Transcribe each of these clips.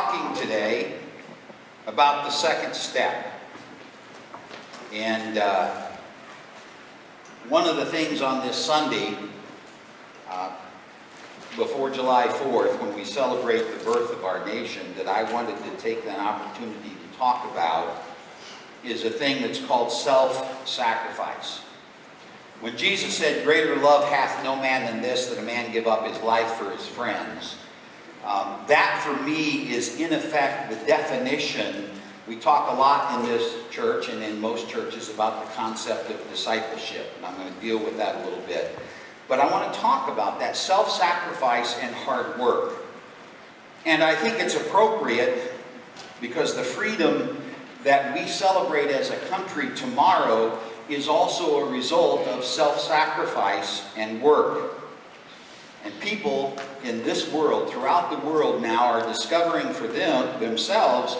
talking today about the second step. And one of the things on this Sunday, before July 4th, when we celebrate the birth of our nation, that I wanted to take an opportunity to talk about is a thing that's called self-sacrifice. When Jesus said, "Greater love hath no man than this, that a man give up his life for his friends," that for me is in effect the definition. We talk a lot in this church and in most churches about the concept of discipleship, and I'm going to deal with that a little bit. But I want to talk about that self-sacrifice and hard work. And I think it's appropriate because the freedom that we celebrate as a country tomorrow is also a result of self-sacrifice and work. And people in this world, throughout the world now, are discovering for themselves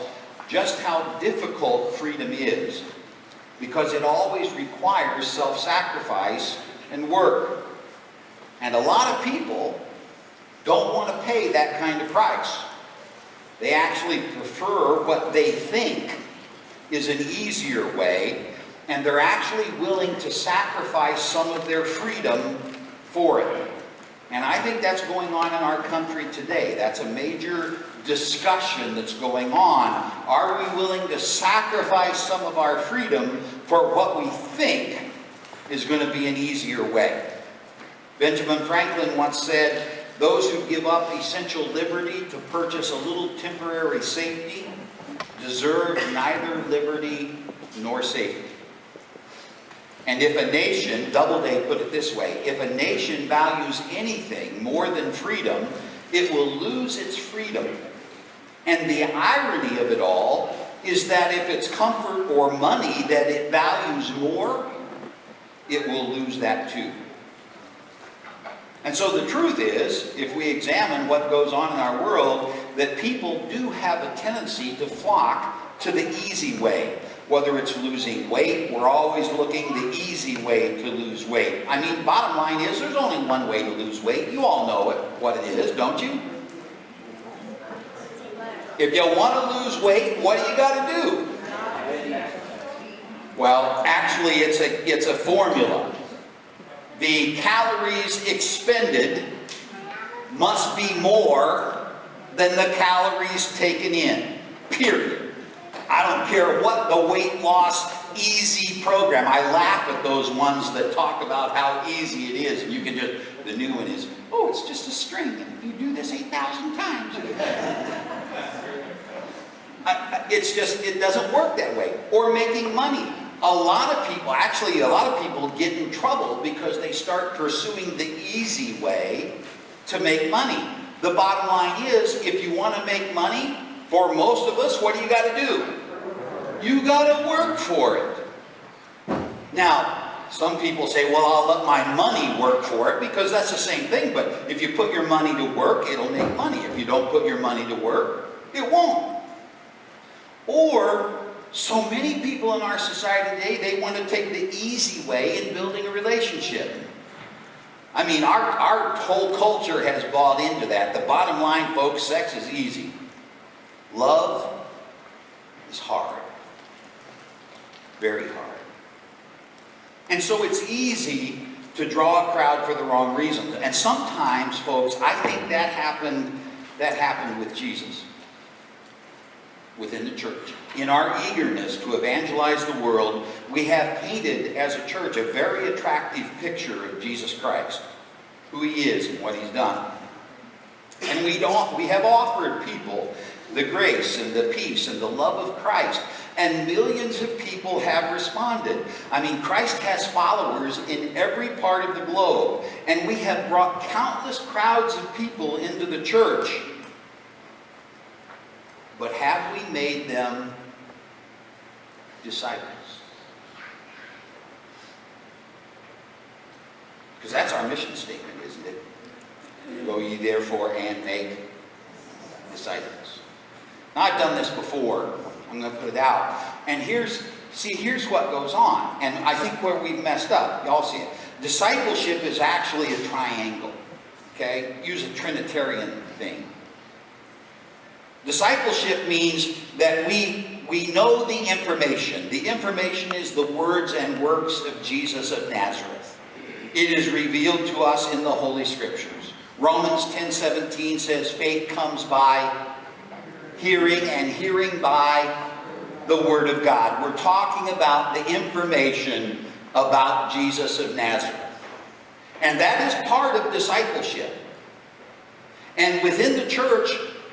just how difficult freedom is, because it always requires self-sacrifice and work. And a lot of people don't want to pay that kind of price. They actually prefer what they think is an easier way, and they're actually willing to sacrifice some of their freedom for it. And I think that's going on in our country today. That's a major discussion that's going on. Are we willing to sacrifice some of our freedom for what we think is going to be an easier way? Benjamin Franklin once said, "Those who give up essential liberty to purchase a little temporary safety deserve neither liberty nor safety." And if a nation, Doubleday put it this way, if a nation values anything more than freedom, it will lose its freedom. And the irony of it all is that if it's comfort or money that it values more, it will lose that too. And so the truth is, if we examine what goes on in our world, that people do have a tendency to flock to the easy way. Whether it's losing weight, we're always looking the easy way to lose weight. I mean, bottom line is, there's only one way to lose weight. You all know what it is, don't you? If you want to lose weight, what do you got to do? Well, actually, it's a formula. The calories expended must be more than the calories taken in, period. I don't care what the weight loss easy program. I laugh at those ones that talk about how easy it is. And you can just, the new one is, oh, it's just a string. And if you do this 8,000 times. It's just, it doesn't work that way. Or making money. A lot of people get in trouble because they start pursuing the easy way to make money. The bottom line is, if you want to make money, for most of us, what do you got to do? You got to work for it. Now, some people say, well, I'll let my money work for it, because that's the same thing. But if you put your money to work, it'll make money. If you don't put your money to work, it won't. Or, so many people in our society today, they want to take the easy way in building a relationship. I mean, our whole culture has bought into that. The bottom line, folks, sex is easy. Love is hard. Very hard. And so it's easy to draw a crowd for the wrong reasons. And sometimes, folks, I think that happened with Jesus within the church. In our eagerness to evangelize the world, we have painted as a church a very attractive picture of Jesus Christ, who he is and what he's done. And we have offered people the grace and the peace and the love of Christ. And millions of people have responded. I mean, Christ has followers in every part of the globe. And we have brought countless crowds of people into the church. But have we made them disciples? Because that's our mission statement, isn't it? Go ye therefore and make disciples. Now, I've done this before. I'm going to put it out. And here's what goes on. And I think where we've messed up, y'all see it. Discipleship is actually a triangle. Okay? Use a Trinitarian thing. Discipleship means that we know the information. The information is the words and works of Jesus of Nazareth. It is revealed to us in the Holy Scriptures. Romans 10:17 says, faith comes by hearing, and hearing by the Word of God. We're talking about the information about Jesus of Nazareth. And that is part of discipleship. And within the church,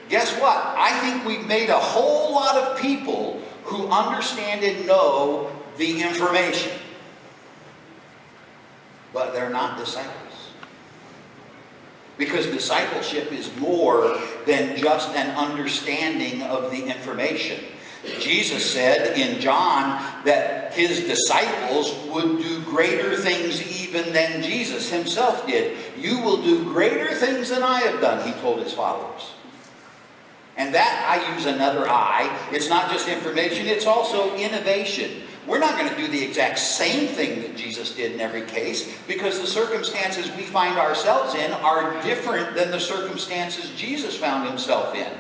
guess what? I think we've made a whole lot of people who understand and know the information. But they're not disciples. Because discipleship is more than just an understanding of the information. Jesus said in John that his disciples would do greater things even than Jesus himself did. You will do greater things than I have done, he told his followers. And that, I use another I. It's not just information, it's also innovation. We're not going to do the exact same thing that Jesus did in every case, because the circumstances we find ourselves in are different than the circumstances Jesus found himself in.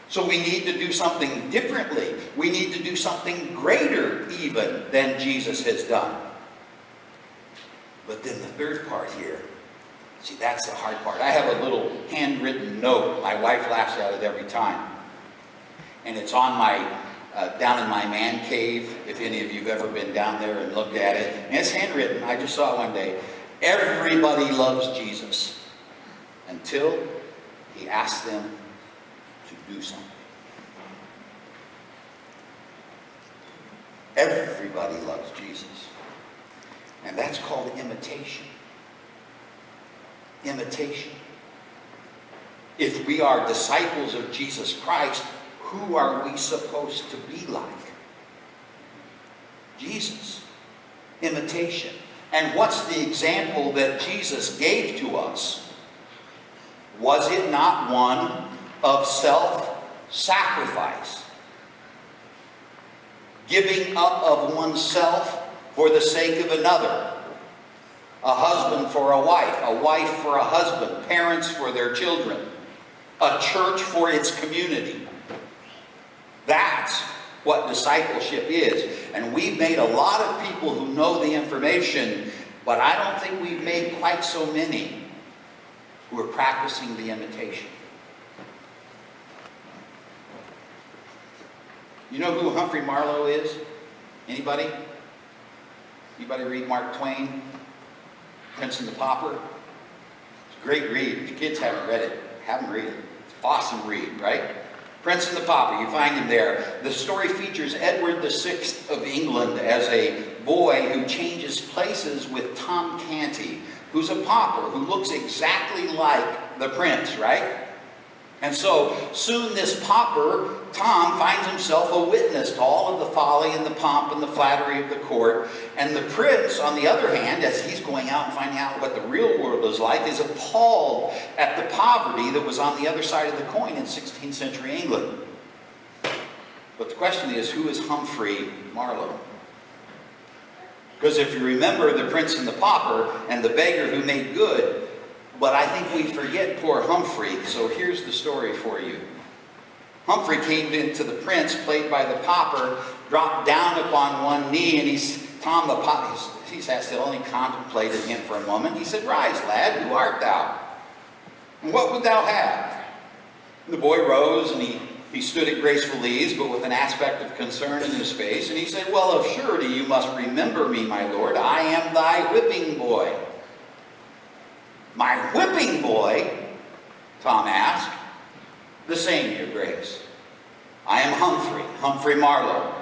So we need to do something differently. We need to do something greater even than Jesus has done. But then the third part here, see, that's the hard part. I have a little handwritten note. My wife laughs at it every time. And it's on my, down in my man cave, if any of you have ever been down there and looked at it. And it's handwritten. I just saw it one day. Everybody loves Jesus until he asks them to do something. Everybody loves Jesus. And that's called imitation. Imitation. If we are disciples of Jesus Christ, who are we supposed to be like? Jesus. Imitation. And what's the example that Jesus gave to us? Was it not one of self-sacrifice? Giving up of oneself for the sake of another. A husband for a wife for a husband, parents for their children, a church for its community. That's what discipleship is. And we've made a lot of people who know the information, but I don't think we've made quite so many who are practicing the imitation. You know who Humphrey Marlowe is? Anybody? Anybody read Mark Twain? Prince and the Pauper? It's a great read. If your kids haven't read it, have them read it. It's an awesome read, right? Prince and the Pauper, you find him there. The story features Edward VI of England as a boy who changes places with Tom Canty, who's a pauper, who looks exactly like the prince, right? And so soon this pauper, Tom, finds himself a witness to all of the folly and the pomp and the flattery of the court. And the prince, on the other hand, as he's going out and finding out what the real world is like, is appalled at the poverty that was on the other side of the coin in 16th century England. But the question is, who is Humphrey Marlowe? Because if you remember the Prince and the Pauper and the beggar who made good, but I think we forget poor Humphrey, so here's the story for you. Humphrey came into the prince, played by the pauper, dropped down upon one knee, and Tom the pauper, he still only contemplated him for a moment. He said, "Rise, lad, who art thou? And what would thou have?" And the boy rose, and he stood at graceful ease, but with an aspect of concern in his face, and he said, "Well, of surety you must remember me, my lord. I am thy whipping boy." "My whipping boy?" Tom asked. "The same, your grace. I am Humphrey Marlowe."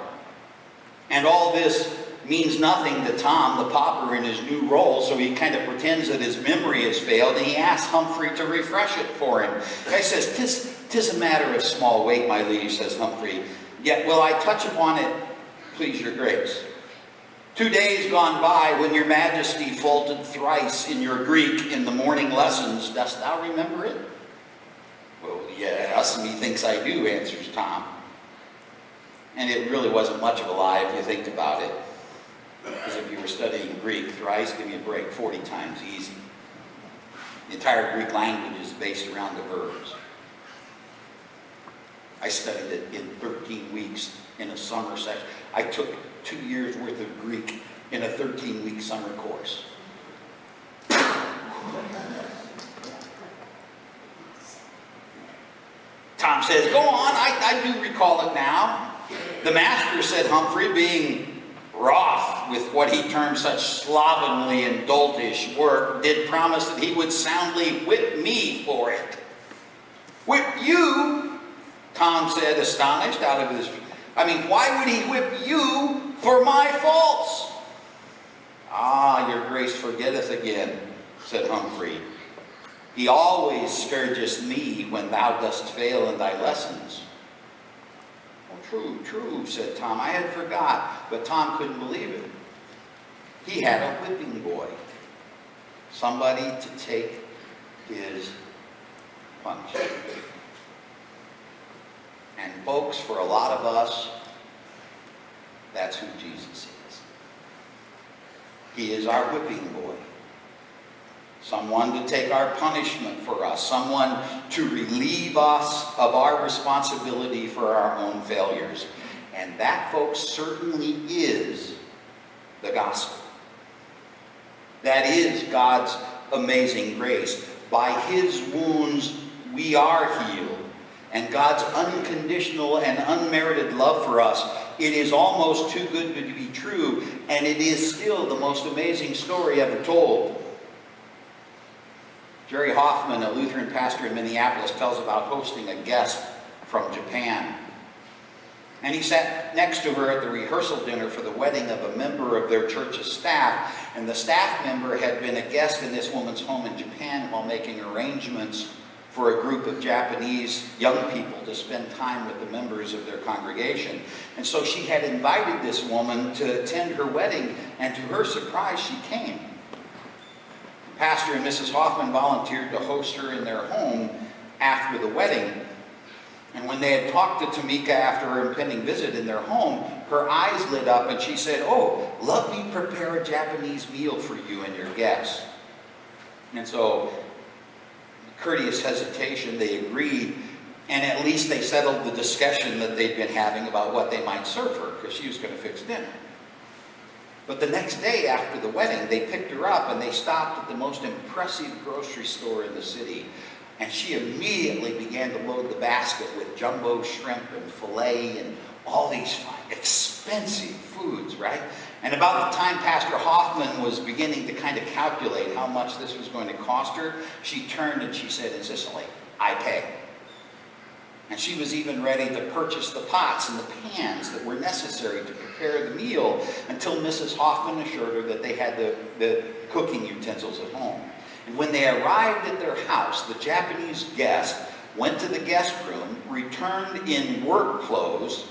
And all this means nothing to Tom, the pauper, in his new role, so he kind of pretends that his memory has failed, and he asks Humphrey to refresh it for him. The guy says, "'Tis a matter of small weight, my liege," says Humphrey. "Yet will I touch upon it, please your grace. 2 days gone by, when your majesty faltered thrice in your Greek in the morning lessons, dost thou remember it?" "Well, yes, and he thinks I do," answers Tom. And it really wasn't much of a lie if you think about it. Because if you were studying Greek, thrice, give me a break, 40 times, easy. The entire Greek language is based around the verbs. I studied it in 13 weeks in a summer session. I took 2 years worth of Greek in a 13-week summer course. Tom says, go on, I do recall it now. The master, said Humphrey, being wroth with what he termed such slovenly and doltish work, did promise that he would soundly whip me for it. Whip you? Tom said, astonished out of his... why would he whip you for my faults? Ah, your grace forgetteth again, said Humphrey. He always scourgeth me when thou dost fail in thy lessons. Oh, true, true, said Tom. I had forgot, but Tom couldn't believe it. He had a whipping boy. Somebody to take his punishment. And folks, for a lot of us, that's who Jesus is. He is our whipping boy. Someone to take our punishment for us. Someone to relieve us of our responsibility for our own failures. And that, folks, certainly is the gospel. That is God's amazing grace. By his wounds, we are healed. And God's unconditional and unmerited love for us, it is almost too good to be true, and it is still the most amazing story ever told. Jerry Hoffman, a Lutheran pastor in Minneapolis, tells about hosting a guest from Japan. And he sat next to her at the rehearsal dinner for the wedding of a member of their church's staff, and the staff member had been a guest in this woman's home in Japan while making arrangements for a group of Japanese young people to spend time with the members of their congregation. And so she had invited this woman to attend her wedding, and to her surprise, she came. Pastor and Mrs. Hoffman volunteered to host her in their home after the wedding. And when they had talked to Tamika after her impending visit in their home, her eyes lit up and she said, "Oh, let me prepare a Japanese meal for you and your guests." And so, courteous hesitation, they agreed, and at least they settled the discussion that they'd been having about what they might serve her, because she was going to fix dinner. But the next day after the wedding, they picked her up and they stopped at the most impressive grocery store in the city. And she immediately began to load the basket with jumbo shrimp and filet and all these expensive foods, right? And about the time Pastor Hoffman was beginning to kind of calculate how much this was going to cost her, she turned and she said in Sicily, "I pay." And she was even ready to purchase the pots and the pans that were necessary to prepare the meal until Mrs. Hoffman assured her that they had the cooking utensils at home. And when they arrived at their house, the Japanese guest went to the guest room, returned in work clothes,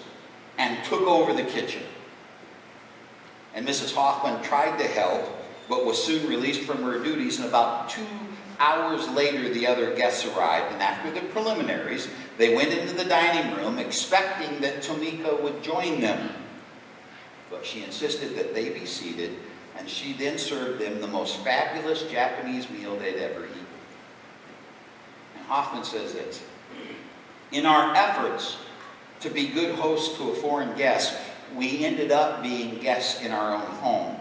and took over the kitchen. And Mrs. Hoffman tried to help, but was soon released from her duties, and about 2 hours later the other guests arrived, and after the preliminaries, they went into the dining room expecting that Tomika would join them. But she insisted that they be seated, and she then served them the most fabulous Japanese meal they'd ever eaten. And Hoffman says this: "In our efforts to be good hosts to a foreign guest, we ended up being guests in our own home.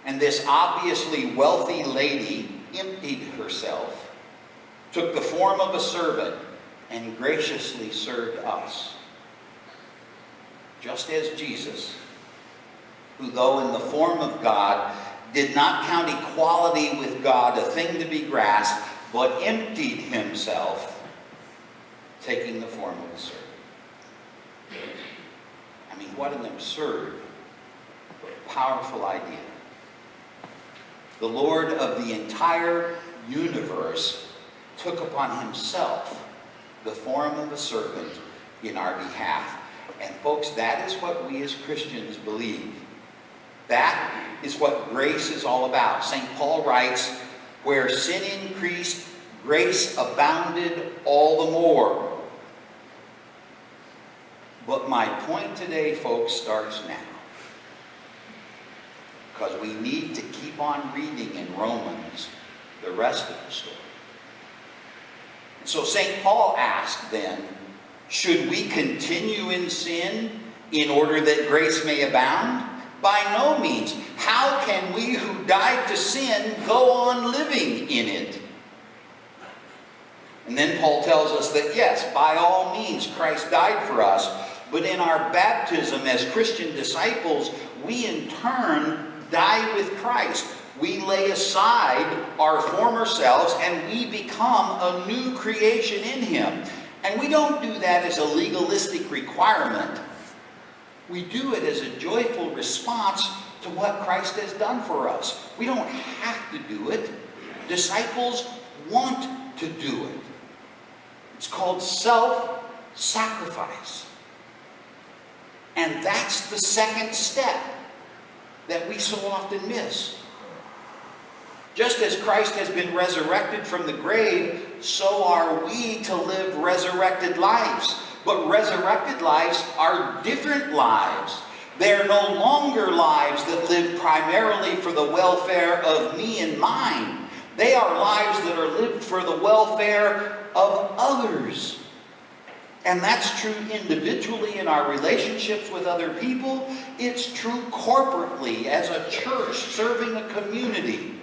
And this obviously wealthy lady emptied herself, took the form of a servant, and graciously served us. Just as Jesus, who though in the form of God, did not count equality with God a thing to be grasped, but emptied himself, taking the form of a servant." I mean, what an absurd but powerful idea. The Lord of the entire universe took upon himself the form of a servant in our behalf. And folks, that is what we as Christians believe. That is what grace is all about. St. Paul writes, "Where sin increased, grace abounded all the more." But my point today, folks, starts now. Because we need to keep on reading in Romans the rest of the story. And so St. Paul asked then, Should we continue in sin in order that grace may abound? By no means. How can we who died to sin go on living in it? And then Paul tells us that yes, by all means, Christ died for us. But in our baptism as Christian disciples, we in turn die with Christ. We lay aside our former selves and we become a new creation in Him. And we don't do that as a legalistic requirement. We do it as a joyful response to what Christ has done for us. We don't have to do it. Disciples want to do it. It's called self-sacrifice. And that's the second step that we so often miss. Just as Christ has been resurrected from the grave, so are we to live resurrected lives. But resurrected lives are different lives. They're no longer lives that live primarily for the welfare of me and mine. They are lives that are lived for the welfare of others. And that's true individually in our relationships with other people. It's true corporately as a church serving a community.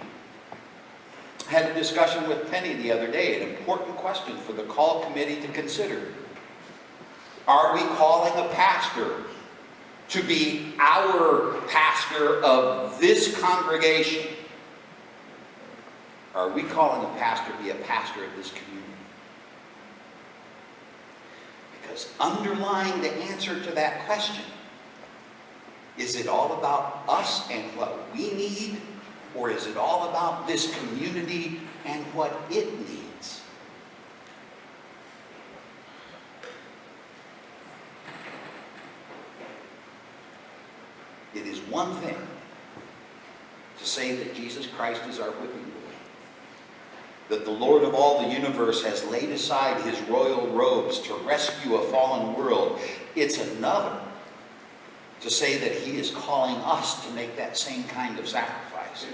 I had a discussion with Penny the other day, an important question for the call committee to consider. Are we calling a pastor to be our pastor of this congregation? Or are we calling a pastor to be a pastor of this community? Because underlying the answer to that question, is it all about us and what we need? Or is it all about this community and what it needs? It is one thing to say that Jesus Christ is our whipping boy, that the Lord of all the universe has laid aside His royal robes to rescue a fallen world. It's another to say that He is calling us to make that same kind of sacrifice.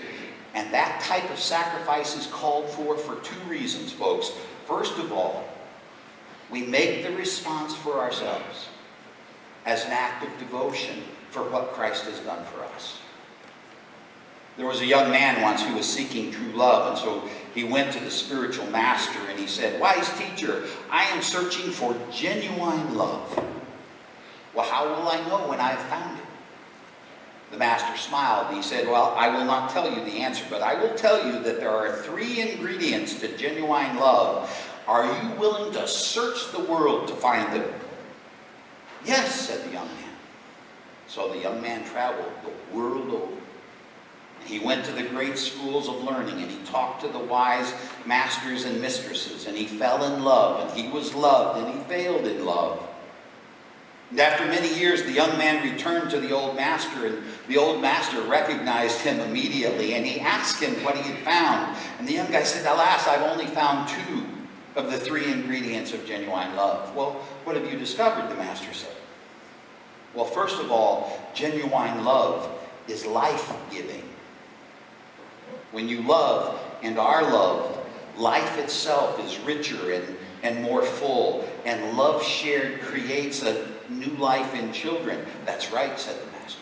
And that type of sacrifice is called for two reasons, folks. First of all, we make the response for ourselves as an act of devotion for what Christ has done for us. There was a young man once who was seeking true love, and so he went to the spiritual master and he said, "Wise teacher, I am searching for genuine love." "Well, how will I know when I have found it?" The master smiled and he said, "Well, I will not tell you the answer, but I will tell you that there are 3 ingredients to genuine love. Are you willing to search the world to find them?" "Yes," said the young man. So the young man traveled the world over. He went to the great schools of learning and he talked to the wise masters and mistresses, and he fell in love and he was loved and he failed in love. And after many years, the young man returned to the old master, and the old master recognized him immediately, and he asked him what he had found. And the young guy said, "Alas, I've only found 2 of the 3 ingredients of genuine love." "Well, what have you discovered?" the master said. "Well, first of all, genuine love is life-giving. When you love and are loved, life itself is richer and more full, and love shared creates a new life in children." "That's right," said the master.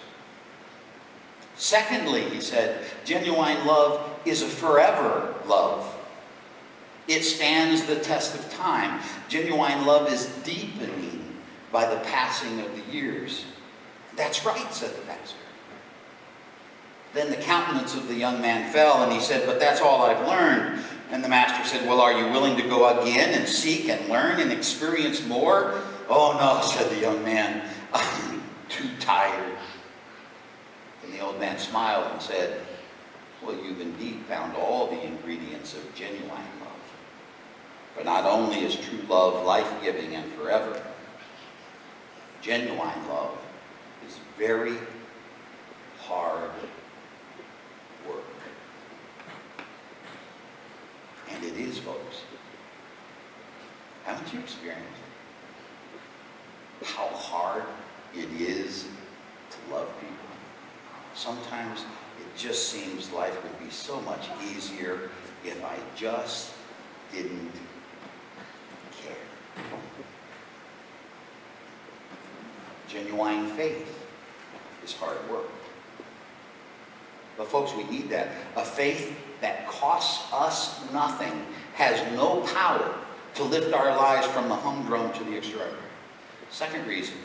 "Secondly," he said, "genuine love is a forever love. It stands the test of time. Genuine love is deepening by the passing of the years." "That's right," said the master. Then the countenance of the young man fell, and he said, "But that's all I've learned." And the master said, "Well, are you willing to go again and seek and learn and experience more?" "Oh, no," said the young man. "I'm too tired." And the old man smiled and said, "Well, you've indeed found all the ingredients of genuine love. For not only is true love life-giving and forever, genuine love is very hard work." And it is, folks. Haven't you experienced how hard it is to love people? Sometimes it just seems life would be so much easier if I just didn't care. Genuine faith is hard work. But folks, we need that. A faith that costs us nothing, has no power to lift our lives from the humdrum to the extraordinary. Second reason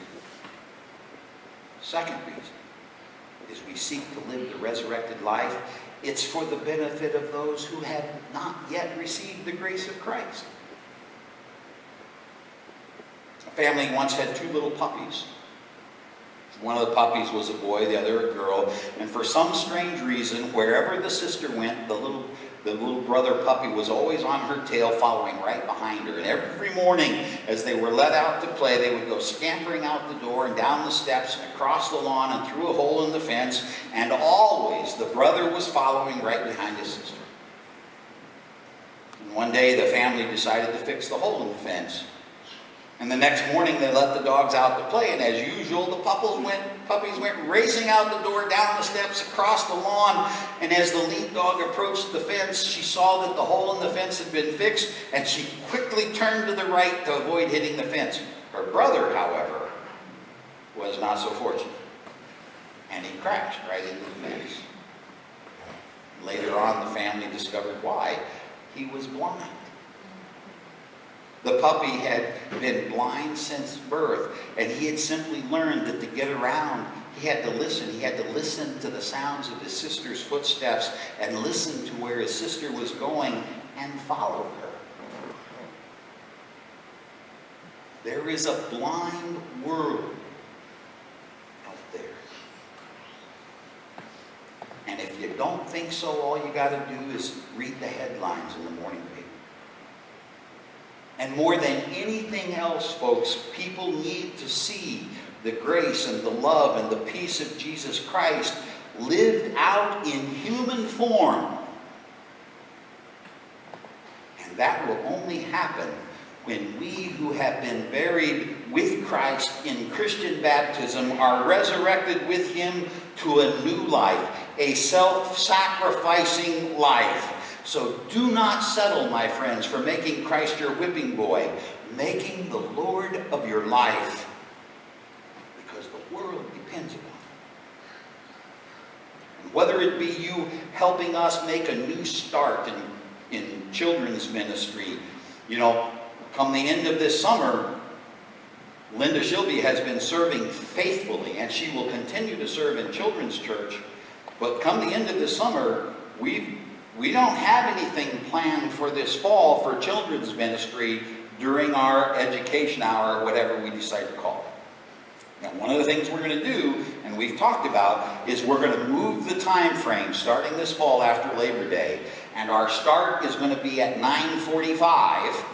is we seek to live the resurrected life. It's for the benefit of those who have not yet received the grace of Christ. A family once had two little puppies. One of the puppies was a boy, the other a girl, and for some strange reason, wherever the sister went, the little brother puppy was always on her tail, following right behind her. And every morning, as they were let out to play, they would go scampering out the door and down the steps and across the lawn and through a hole in the fence, and always the brother was following right behind his sister. And one day, the family decided to fix the hole in the fence. And the next morning, they let the dogs out to play, and as usual, the puppies went racing out the door, down the steps, across the lawn, and as the lead dog approached the fence, she saw that the hole in the fence had been fixed, and she quickly turned to the right to avoid hitting the fence. Her brother, however, was not so fortunate, and he crashed right into the fence. Later on, the family discovered why. He was blind. The puppy had been blind since birth, and he had simply learned that to get around, he had to listen. He had to listen to the sounds of his sister's footsteps and listen to where his sister was going and follow her. There is a blind world out there. And if you don't think so, all you got to do is read the headlines in the morning paper. And more than anything else, folks, people need to see the grace and the love and the peace of Jesus Christ lived out in human form. And that will only happen when we who have been buried with Christ in Christian baptism are resurrected with him to a new life, a self-sacrificing life. So do not settle, my friends, for making Christ your whipping boy. Make him the Lord of your life, because the world depends upon it. And whether it be you helping us make a new start in children's ministry, come the end of this summer, Linda Shilby has been serving faithfully, and she will continue to serve in children's church. But come the end of this summer, we don't have anything planned for this fall for children's ministry during our education hour, or whatever we decide to call it. Now, one of the things we're going to do, and we've talked about, is we're going to move the time frame starting this fall after Labor Day, and our start is going to be at 9:45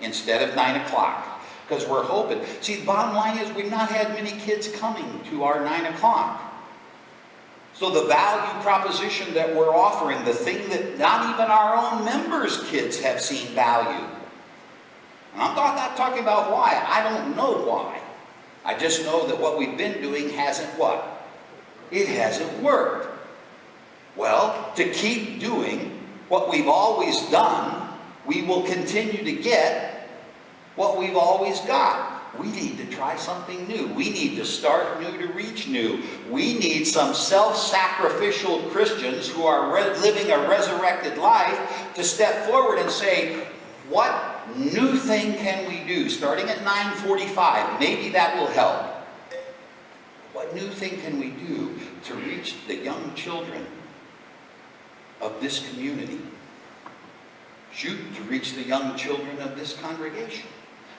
instead of 9 o'clock, because we're hoping. See, the bottom line is we've not had many kids coming to our 9 o'clock. So the value proposition that we're offering, the thing that not even our own members' kids have seen value. And I'm not talking about why. I don't know why. I just know that what we've been doing hasn't what? It hasn't worked. Well, to keep doing what we've always done, we will continue to get what we've always got. We need to try something new. We need to start new to reach new. We need some self-sacrificial Christians who are living a resurrected life to step forward and say, what new thing can we do? Starting at 9:45, maybe that will help. What new thing can we do to reach the young children of this community? Shoot, to reach the young children of this congregation.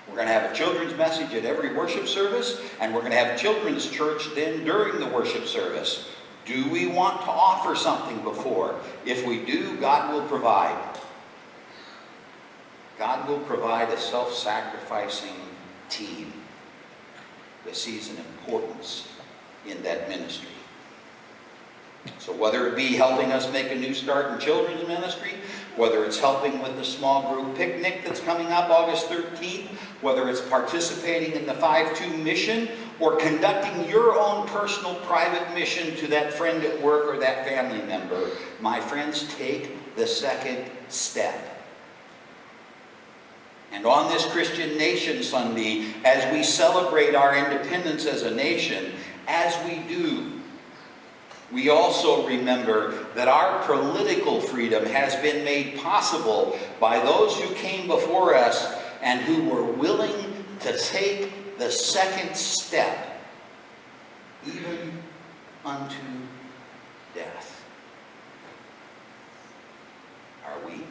We're going to have a children's message at every worship service, and we're going to have children's church then during the worship service. Do we want to offer something before? If we do, God will provide. God will provide a self-sacrificing team that sees an importance in that ministry. So whether it be helping us make a new start in children's ministry, whether it's helping with the small group picnic that's coming up August 13th, whether it's participating in the 5-2 mission, or conducting your own personal private mission to that friend at work or that family member, my friends, take the second step. And on this Christian Nation Sunday, as we celebrate our independence as a nation, as we do, we also remember that our political freedom has been made possible by those who came before us and who were willing to take the second step, even unto death. Are we?